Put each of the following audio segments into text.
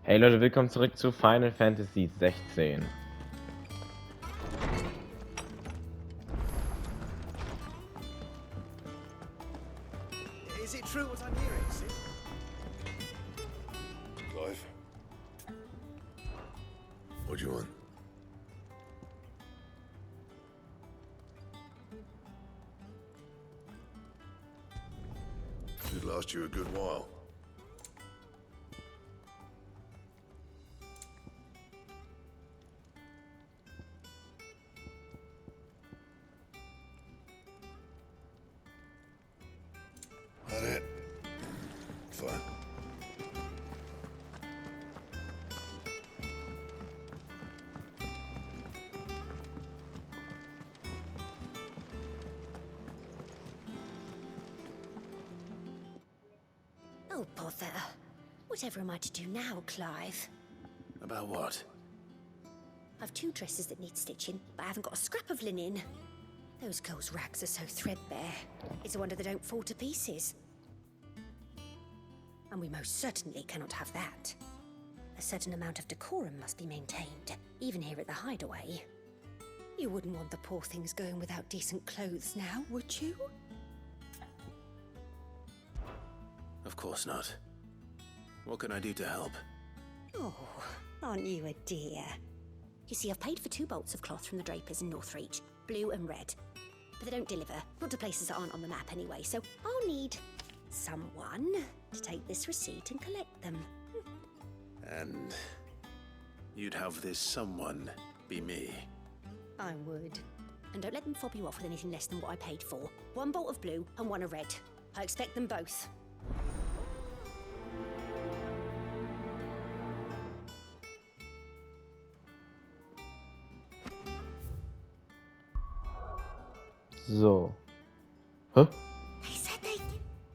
Hey Leute, willkommen zurück zu Final Fantasy 16. Is it true what I'm hearing, Sid? Clive? What do you want? Should last you a good while. That it? Fine. Oh, bother. Whatever am I to do now, Clive? About what? I've 2 dresses that need stitching, but I haven't got a scrap of linen. Those girls' rags are so threadbare. It's a wonder they don't fall to pieces. And we most certainly cannot have that. A certain amount of decorum must be maintained, even here at the hideaway. You wouldn't want the poor things going without decent clothes now, would you? Of course not. What can I do to help? Oh, aren't you a dear? You see, I've paid for 2 bolts of cloth from the drapers in Northreach, blue and red. But they don't deliver, not to places that aren't on the map anyway, so I'll need someone to take this receipt and collect them. And you'd have this someone be me. I would. And don't let them fob you off with anything less than what I paid for. 1 bolt of blue and 1 of red. I expect them both. So. Hä? They said they...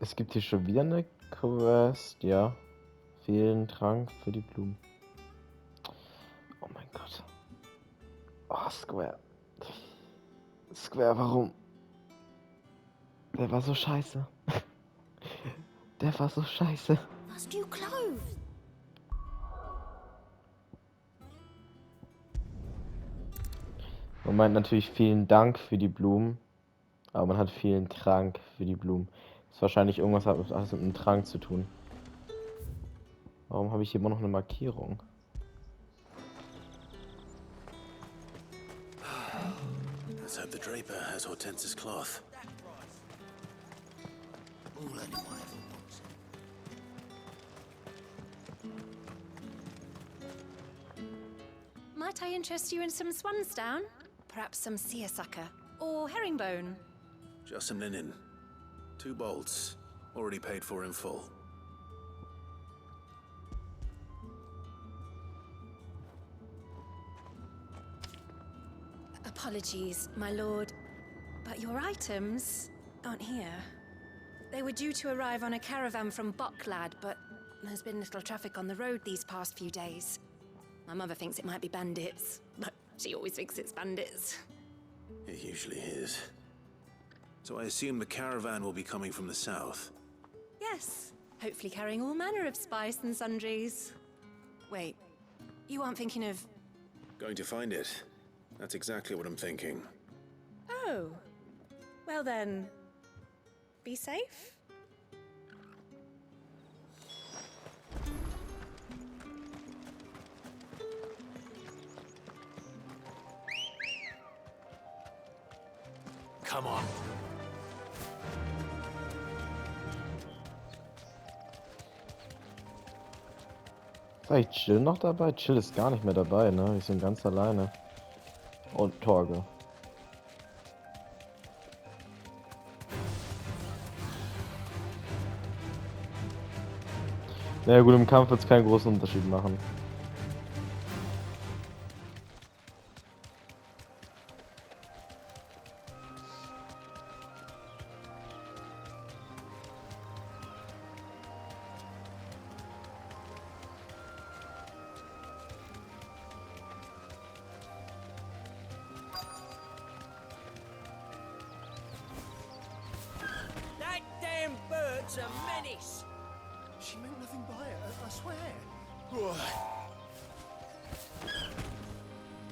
Es gibt hier schon wieder eine Quest, ja. Fehlen Trank für die Blumen. Oh mein Gott. Oh, Square. Square, warum? Der war so scheiße. Der war so scheiße. Must you clothes? Man meint natürlich vielen Dank für die Blumen. Aber man hat vielen Trank für die Blumen. Das ist wahrscheinlich irgendwas hat mit einem Trank zu tun. Warum habe ich hier immer noch eine Markierung? Let's hope the draper has Hortense's cloth. All anyone ever wants. Might I interest you in some swansdown? Perhaps some seersucker or herringbone? Just some linen. 2 bolts. Already paid for in full. Apologies, my lord, but your items aren't here. They were due to arrive on a caravan from Bucklad, but there's been little traffic on the road these past few days. My mother thinks it might be bandits, but she always thinks it's bandits. It usually is. So I assume the caravan will be coming from the south. Yes, hopefully carrying all manner of spice and sundries. Wait, you aren't thinking of... Going to find it. That's exactly what I'm thinking. Oh, well then, be safe. Come on. Ist eigentlich Chill noch dabei? Chill ist gar nicht mehr dabei, ne? Wir sind ganz alleine. Und Torge. Na ja, gut, im Kampf wird es keinen großen Unterschied machen. That damn bird's a menace. She meant nothing by it, I swear.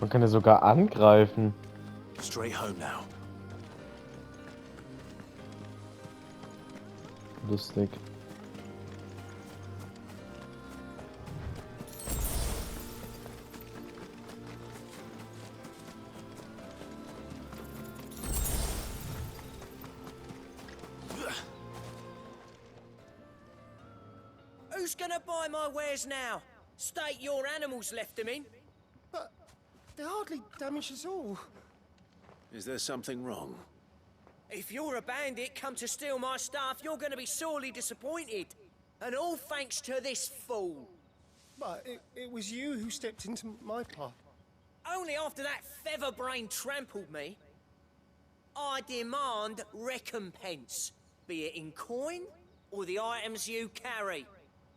Man kann ja sogar angreifen. Straight home now. Lustig. Who's gonna buy my wares now? State your animals left them in. But they hardly damaged us all. Is there something wrong? If you're a bandit come to steal my stuff, you're gonna be sorely disappointed. And all thanks to this fool. But it was you who stepped into my path. Only after that feather-brain trampled me. I demand recompense, be it in coin or the items you carry.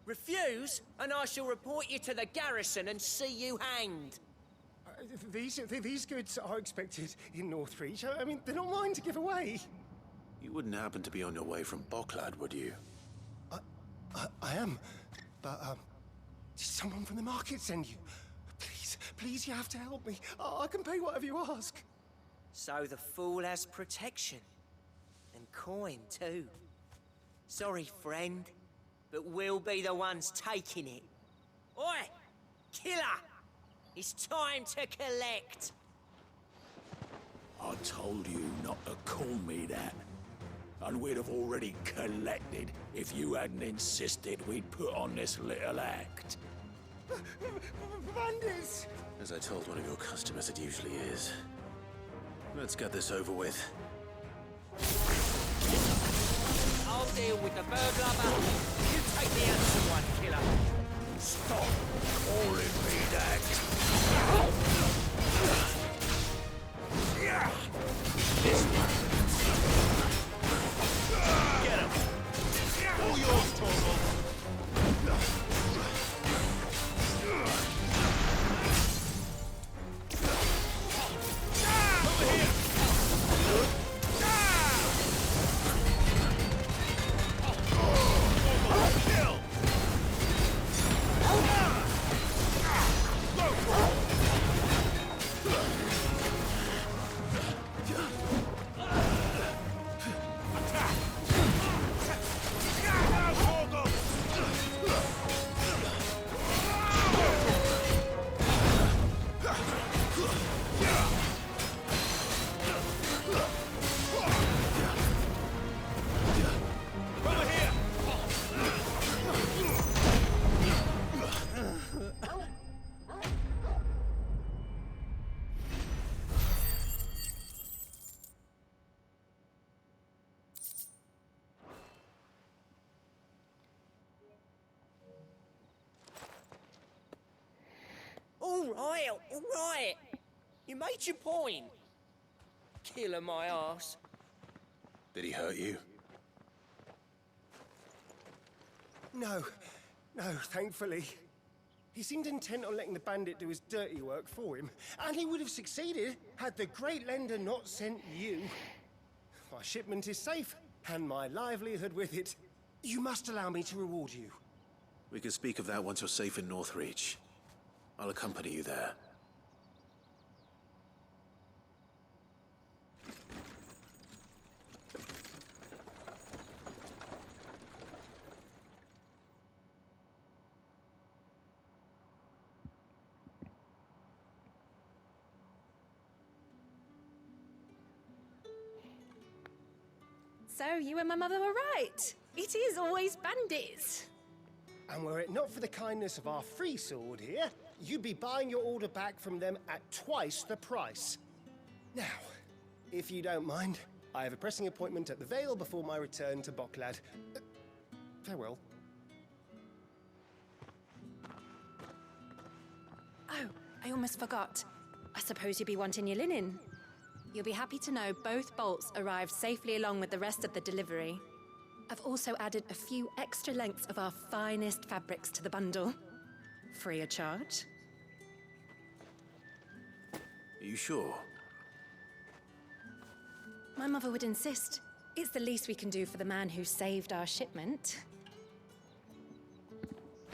Refuse, and I shall report you to the garrison and see you hanged. These goods are expected in Northreach. I mean, they're not mine to give away. You wouldn't happen to be on your way from Bocklad, would you? I am, but did someone from the market send you? Please, you have to help me. I can pay whatever you ask. So the fool has protection. And coin, too. Sorry, friend, but we'll be the ones taking it. Oi! Killer! It's time to collect! I told you not to call me that. And we'd have already collected if you hadn't insisted we'd put on this little act. Bandits! As I told one of your customers, it usually is. Let's get this over with. I'll deal with the burglar, but you take the handsome one, killer. Stop calling me that. Yeah. This one. Get him. All yours, Torvald. All right. You made your point. Killer my ass. Did he hurt you? No, thankfully. He seemed intent on letting the bandit do his dirty work for him, and he would have succeeded had the Great Lender not sent you. My shipment is safe, and my livelihood with it. You must allow me to reward you. We can speak of that once you're safe in Northreach. I'll accompany you there. So you and my mother were right. It is always bandits. And were it not for the kindness of our free sword here, you'd be buying your order back from them at twice the price. Now, if you don't mind, I have a pressing appointment at the Vale before my return to Bocklad. Farewell. Oh, I almost forgot. I suppose you'll be wanting your linen. You'll be happy to know both bolts arrived safely along with the rest of the delivery. I've also added a few extra lengths of our finest fabrics to the bundle. Free of charge. Are you sure? My mother would insist. It's the least we can do for the man who saved our shipment.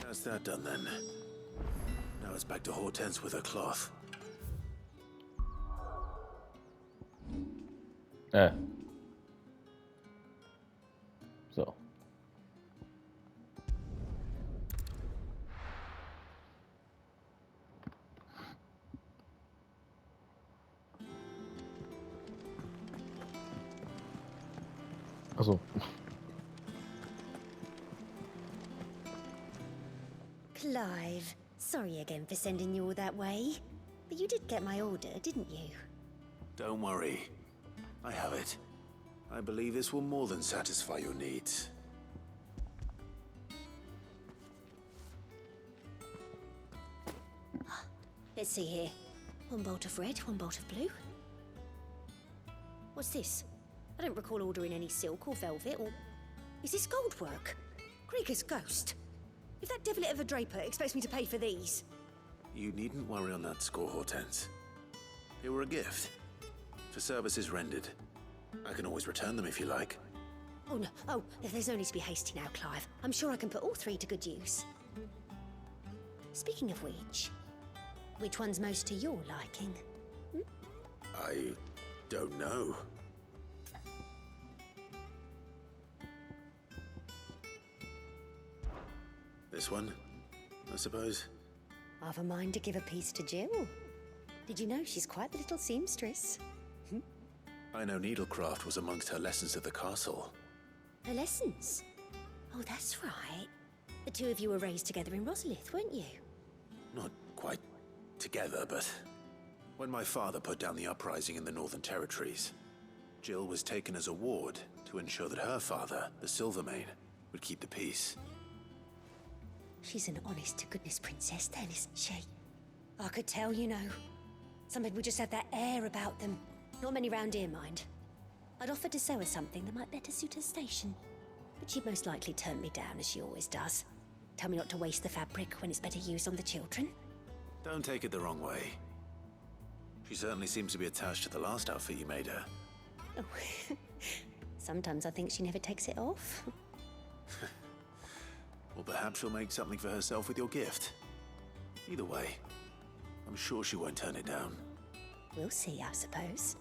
How's that done then? Now it's back to Hortense with her cloth. So. Achso. Clive, sorry again for sending you all that way. But you did get my order, didn't you? Don't worry. I have it. I believe this will more than satisfy your needs. Let's see here. One bolt of red, one bolt of blue. What's this? I don't recall ordering any silk or velvet or... Is this gold work? Krieger's ghost. If that devilet of a draper expects me to pay for these... You needn't worry on that score, Hortense. They were a gift. For services rendered. I can always return them if you like. Oh no, oh, there's no need to be hasty now, Clive. I'm sure I can put all three to good use. Speaking of which one's most to your liking? I don't know. This one, I suppose. I've a mind to give a piece to Jill. Did you know she's quite the little seamstress? I know needlecraft was amongst her lessons at the castle. Her lessons? Oh, that's right. The two of you were raised together in Rosalith, weren't you? Not quite together, but... When my father put down the uprising in the Northern Territories, Jill was taken as a ward to ensure that her father, the Silvermane, would keep the peace. She's an honest-to-goodness princess then, isn't she? I could tell, you know. Some people just have that air about them. Not many round here, mind. I'd offered to sew her something that might better suit her station. But she'd most likely turn me down, as she always does. Tell me not to waste the fabric when it's better used on the children. Don't take it the wrong way. She certainly seems to be attached to the last outfit you made her. Oh, sometimes I think she never takes it off. Or perhaps she'll make something for herself with your gift. Either way, I'm sure she won't turn it down. We'll see, I suppose.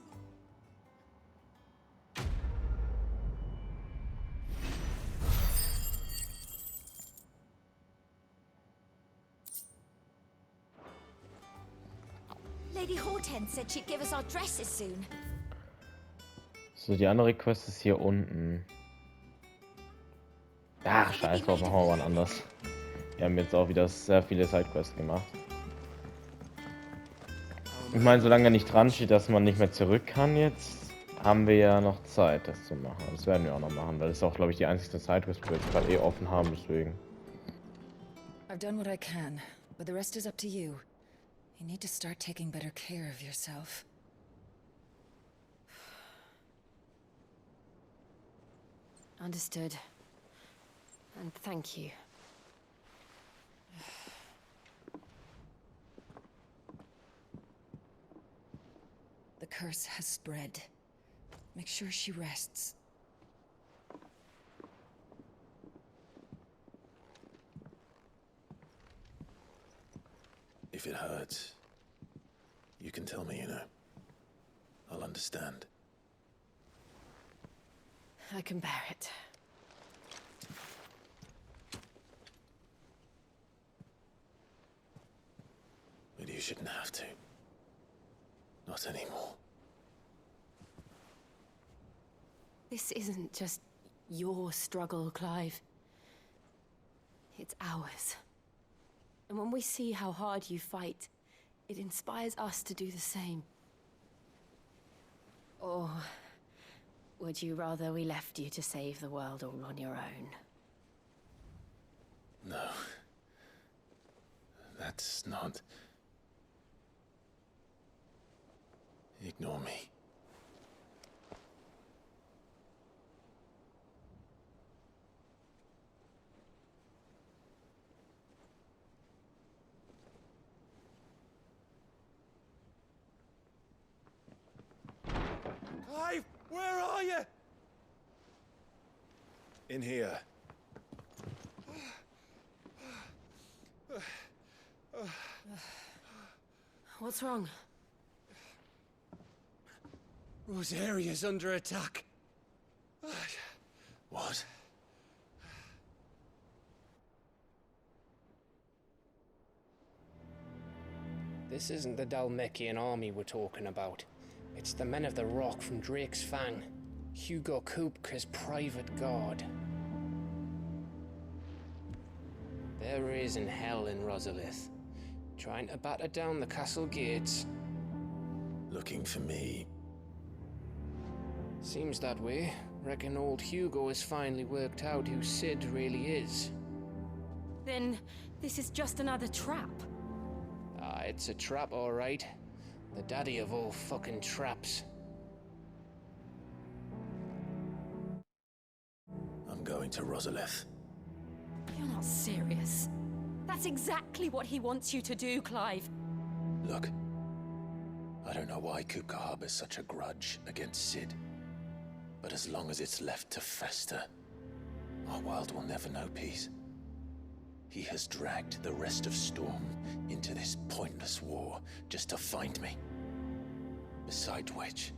Lady Hortense said she'd give us our dresses soon. So, die andere Quest ist hier unten. Ach, scheiß drauf, machen wir mal anders. Wir haben jetzt auch wieder sehr viele Sidequests gemacht. Ich meine, solange nicht dran steht, dass man nicht mehr zurück kann jetzt, haben wir ja noch Zeit, das zu machen. Das werden wir auch noch machen, weil das ist auch, glaube ich, die einzige Sidequest, die wir jetzt gerade offen haben, deswegen. I've done what I can, but the rest is up to you. You need to start taking better care of yourself. Understood. And thank you. The curse has spread. Make sure she rests. If it hurts, you can tell me, you know. I'll understand. I can bear it. But you shouldn't have to. Not anymore. This isn't just your struggle, Clive. It's ours. And when we see how hard you fight, it inspires us to do the same. Or would you rather we left you to save the world all on your own? No. That's not... Ignore me. Clive, where are you? In here. What's wrong? Rosaria's under attack. What? This isn't the Dalmekian army we're talking about. It's the men of the Rock from Drake's Fang. Hugo Kupka's private guard. There is in hell in Rosalith, trying to batter down the castle gates. Looking for me? Seems that way. Reckon old Hugo has finally worked out who Sid really is. Then this is just another trap. Ah, it's a trap, all right. The daddy of all fucking traps. I'm going to Rosalith. You're not serious. That's exactly what he wants you to do, Clive. Look, I don't know why Kupka harbors such a grudge against Sid. But as long as it's left to fester, our world will never know peace. He has dragged the rest of Storm into this pointless war just to find me. Besides which,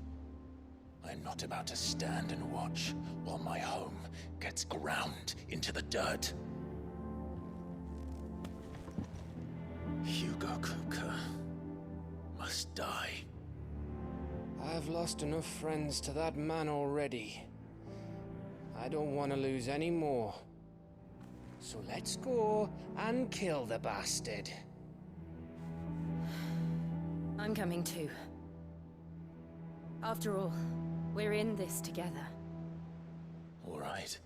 I'm not about to stand and watch while my home gets ground into the dirt. Hugo Kupka must die. I've lost enough friends to that man already. I don't want to lose any more. So let's go and kill the bastard. I'm coming too. After all, we're in this together. All right.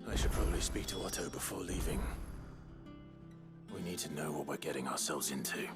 I should probably speak to Otto before leaving. We need to know what we're getting ourselves into.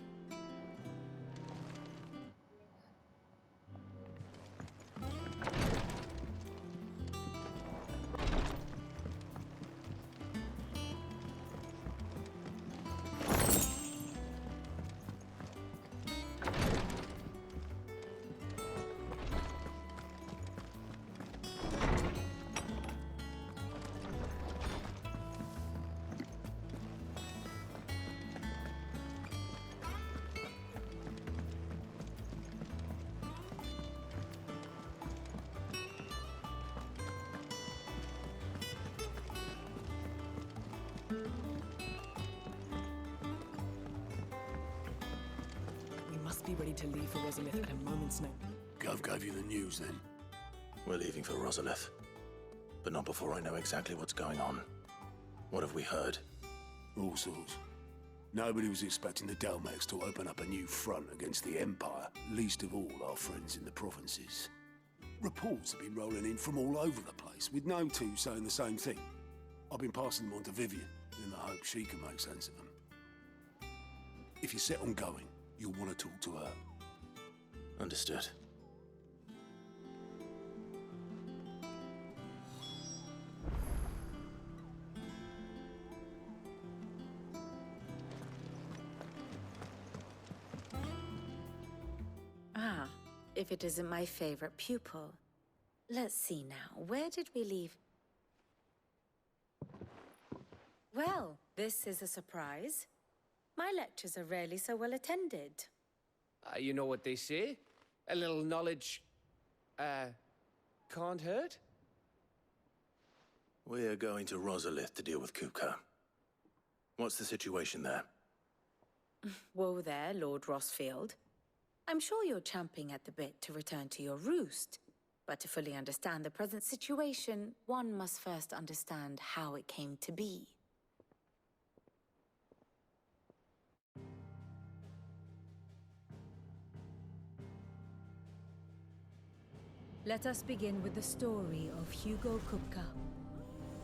Be ready to leave for Rosalith at a moment's notice. Gov gave you the news then? We're leaving for Rosalith. But not before I know exactly what's going on. What have we heard? All sorts. Nobody was expecting the Dalmeks to open up a new front against the Empire, least of all our friends in the provinces. Reports have been rolling in from all over the place, with no two saying the same thing. I've been passing them on to Vivian, in the hope she can make sense of them. If you're set on going, you'll want to talk to her. Understood. Ah, if it isn't my favorite pupil. Let's see now, where did we leave? Well, this is a surprise. My lectures are rarely so well attended. You know what they say? A little knowledge, can't hurt? We're going to Rosalith to deal with Kupka. What's the situation there? Whoa there, Lord Rossfield. I'm sure you're champing at the bit to return to your roost. But to fully understand the present situation, one must first understand how it came to be. Let us begin with the story of Hugo Kupka,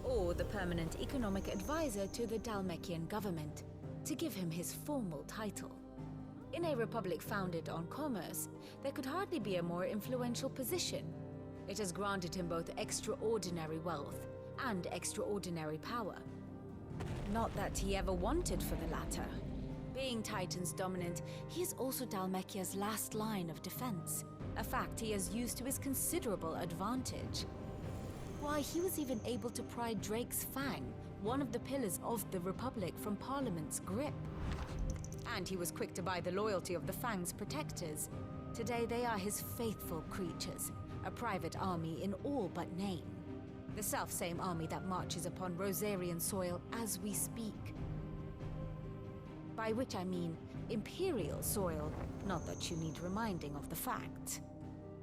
or the permanent economic advisor to the Dalmekian government, to give him his formal title. In a republic founded on commerce, there could hardly be a more influential position. It has granted him both extraordinary wealth and extraordinary power. Not that he ever wanted for the latter. Being Titan's dominant, he is also Dalmekia's last line of defense, a fact he has used to his considerable advantage. Why, he was even able to pry Drake's Fang, one of the pillars of the Republic from Parliament's grip. And he was quick to buy the loyalty of the Fang's protectors. Today they are his faithful creatures, a private army in all but name. The self-same army that marches upon Rosarian soil as we speak. By which I mean Imperial soil, not that you need reminding of the fact.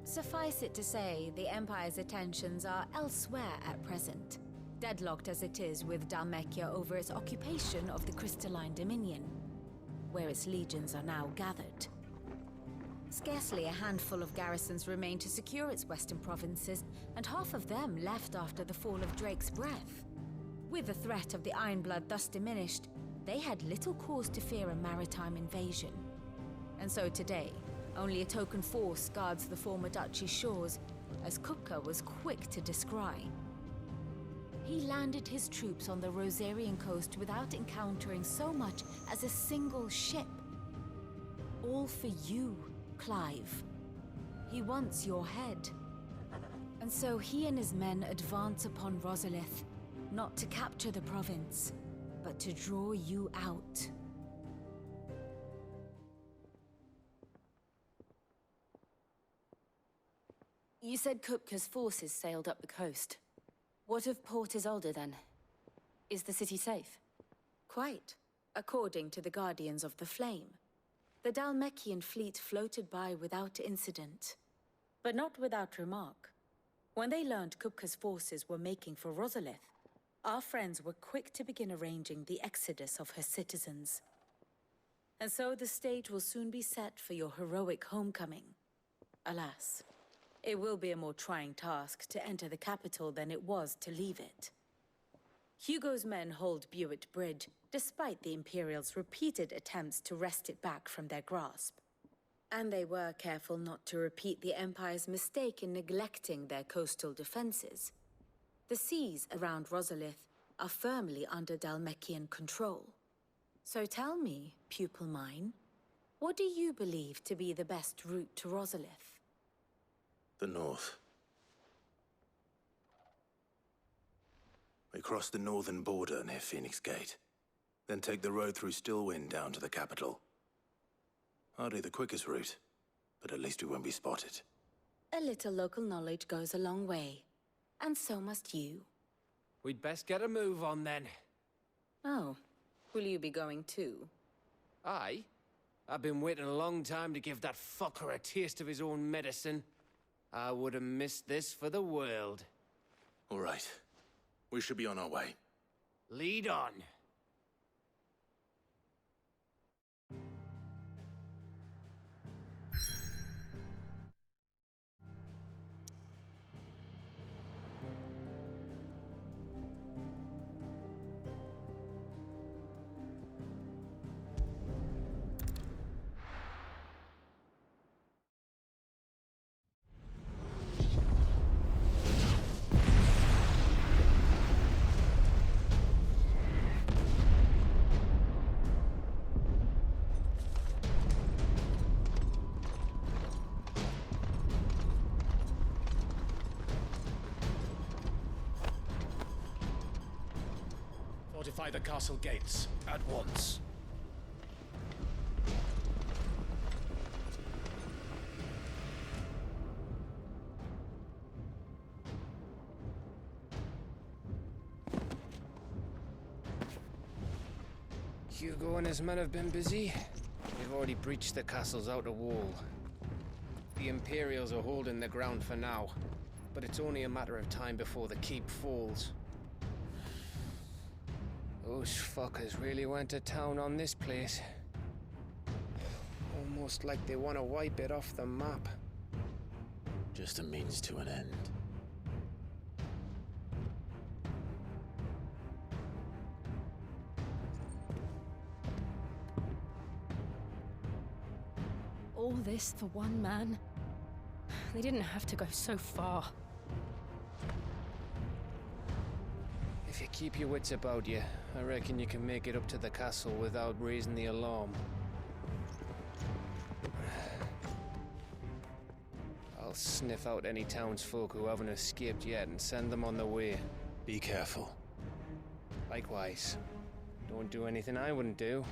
Suffice it to say, the Empire's attentions are elsewhere at present, deadlocked as it is with Dhalmekia over its occupation of the Crystalline Dominion, where its legions are now gathered. Scarcely a handful of garrisons remain to secure its western provinces, and half of them left after the fall of Drake's Breath. With the threat of the Ironblood thus diminished, they had little cause to fear a maritime invasion. And so today, only a token force guards the former duchy's shores, as Kupka was quick to descry. He landed his troops on the Rosarian coast without encountering so much as a single ship. All for you, Clive. He wants your head. And so he and his men advance upon Rosalith, not to capture the province, but to draw you out. You said Kupka's forces sailed up the coast. What of Port Isolde, then? Is the city safe? Quite, according to the Guardians of the Flame. The Dhalmekian fleet floated by without incident. But not without remark. When they learned Kupka's forces were making for Rosalith, our friends were quick to begin arranging the exodus of her citizens. And so the stage will soon be set for your heroic homecoming. Alas, it will be a more trying task to enter the capital than it was to leave it. Hugo's men hold Buet Bridge, despite the Imperials' repeated attempts to wrest it back from their grasp. And they were careful not to repeat the Empire's mistake in neglecting their coastal defenses. The seas around Rosalith are firmly under Dhalmekian control. So tell me, pupil mine, what do you believe to be the best route to Rosalith? The north. We cross the northern border near Phoenix Gate, then take the road through Stillwind down to the capital. Hardly the quickest route, but at least we won't be spotted. A little local knowledge goes a long way, and so must you. We'd best get a move on then. Oh, will you be going too? Aye. I've been waiting a long time to give that fucker a taste of his own medicine. I would have missed this for the world. All right. We should be on our way. Lead on. Fortify the castle gates, at once. Hugo and his men have been busy. They've already breached the castle's outer wall. The Imperials are holding the ground for now, but it's only a matter of time before the keep falls. Those fuckers really went to town on this place. Almost like they want to wipe it off the map. Just a means to an end. All this for one man? They didn't have to go so far. If you keep your wits about you, I reckon you can make it up to the castle without raising the alarm. I'll sniff out any townsfolk who haven't escaped yet and send them on their way. Be careful. Likewise. Don't do anything I wouldn't do.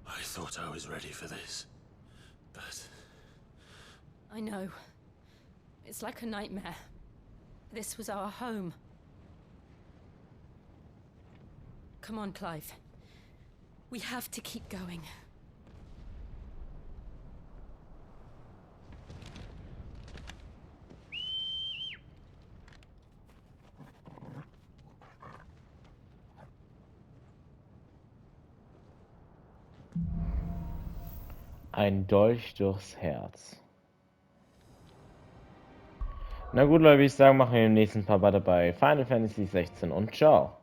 I thought I was ready for this, but... I know. It's like a nightmare. This was our home. Come on, Clive. We have to keep going. Ein Dolch durchs Herz. Na gut, Leute, wie ich sagen, machen wir im nächsten Part weiter bei Final Fantasy 16 und ciao.